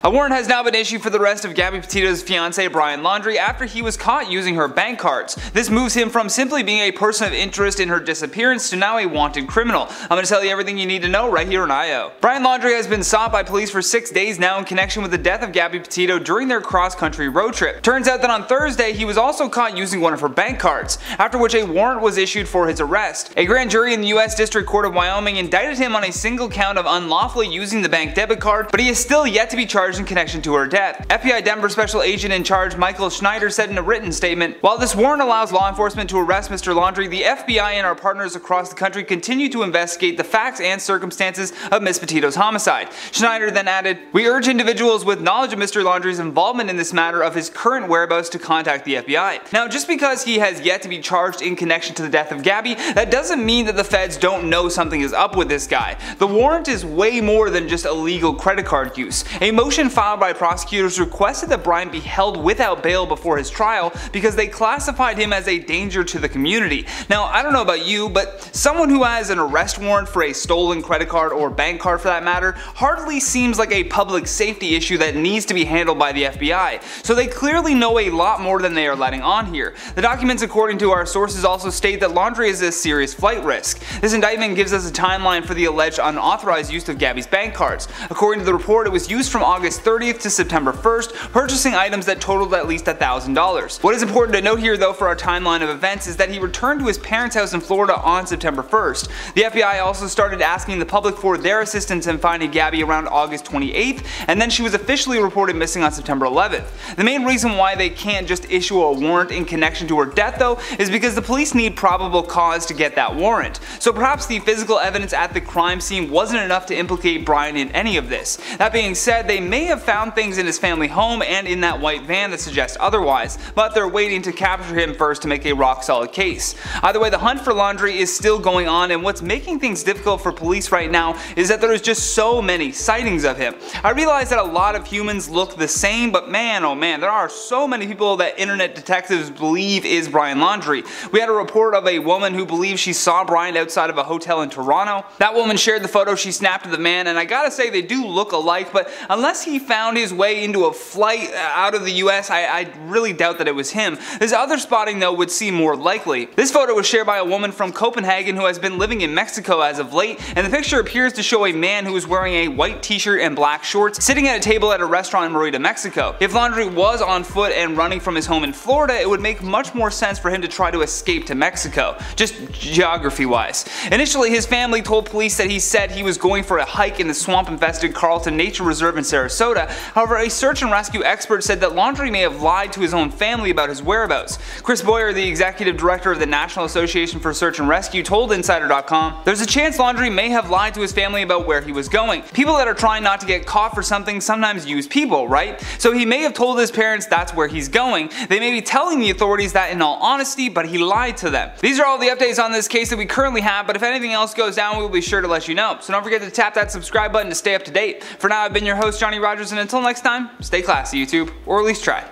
A warrant has now been issued for the arrest of Gabby Petito's fiancé Brian Laundrie after he was caught using her bank cards. This moves him from simply being a person of interest in her disappearance to now a wanted criminal. I'm going to tell you everything you need to know right here on IO. Brian Laundrie has been sought by police for 6 days now in connection with the death of Gabby Petito during their cross-country road trip. Turns out that on Thursday he was also caught using one of her bank cards, after which a warrant was issued for his arrest. A grand jury in the U.S. District Court of Wyoming indicted him on a single count of unlawfully using the bank debit card, but he is still yet to be charged in connection to her death. FBI Denver Special Agent in Charge Michael Schneider said in a written statement, "While this warrant allows law enforcement to arrest Mr. Laundrie, the FBI and our partners across the country continue to investigate the facts and circumstances of Ms. Petito's homicide." Schneider then added, "We urge individuals with knowledge of Mr. Laundrie's involvement in this matter of his current whereabouts to contact the FBI." Now, just because he has yet to be charged in connection to the death of Gabby, that doesn't mean that the feds don't know something is up with this guy. The warrant is way more than just illegal credit card use. A motion filed by prosecutors requested that Brian be held without bail before his trial because they classified him as a danger to the community. Now, I don't know about you, but someone who has an arrest warrant for a stolen credit card or bank card for that matter hardly seems like a public safety issue that needs to be handled by the FBI. So they clearly know a lot more than they are letting on here. The documents, according to our sources, also state that Laundrie is a serious flight risk. This indictment gives us a timeline for the alleged unauthorized use of Gabby's bank cards. According to the report, it was used from August 30th to September 1st, purchasing items that totaled at least $1,000. What is important to note here though for our timeline of events is that he returned to his parents' house in Florida on September 1st. The FBI also started asking the public for their assistance in finding Gabby around August 28th, and then she was officially reported missing on September 11th. The main reason why they can't just issue a warrant in connection to her death though is because the police need probable cause to get that warrant. So perhaps the physical evidence at the crime scene wasn't enough to implicate Brian in any of this. That being said, they may have found things in his family home and in that white van that suggest otherwise, but they're waiting to capture him first to make a rock solid case. Either way, the hunt for Laundrie is still going on, and what's making things difficult for police right now is that there's just so many sightings of him. I realize that a lot of humans look the same, but man oh man, there are so many people that internet detectives believe is Brian Laundrie. We had a report of a woman who believes she saw Brian outside of a hotel in Toronto. That woman shared the photo she snapped of the man, and I gotta say they do look alike, but unless he found his way into a flight out of the US, I really doubt that it was him. This other spotting though would seem more likely. This photo was shared by a woman from Copenhagen who has been living in Mexico as of late, and the picture appears to show a man who is wearing a white t-shirt and black shorts sitting at a table at a restaurant in Merida, Mexico. If Laundrie was on foot and running from his home in Florida, it would make much more sense for him to try to escape to Mexico, just geography wise. Initially, his family told police that he said he was going for a hike in the swamp-infested Carlton Nature Reserve in Sarasota. However, a search and rescue expert said that Laundrie may have lied to his own family about his whereabouts. Chris Boyer, the executive director of the National Association for Search and Rescue, told Insider.com, "There's a chance Laundrie may have lied to his family about where he was going. People that are trying not to get caught for something sometimes use people, right? So he may have told his parents that's where he's going. They may be telling the authorities that in all honesty, but he lied to them." These are all the updates on this case that we currently have, but if anything else goes down, we will be sure to let you know. So don't forget to tap that subscribe button to stay up to date. For now, I've been your host, Johnny Rogers, and until next time, stay classy, YouTube, or at least try.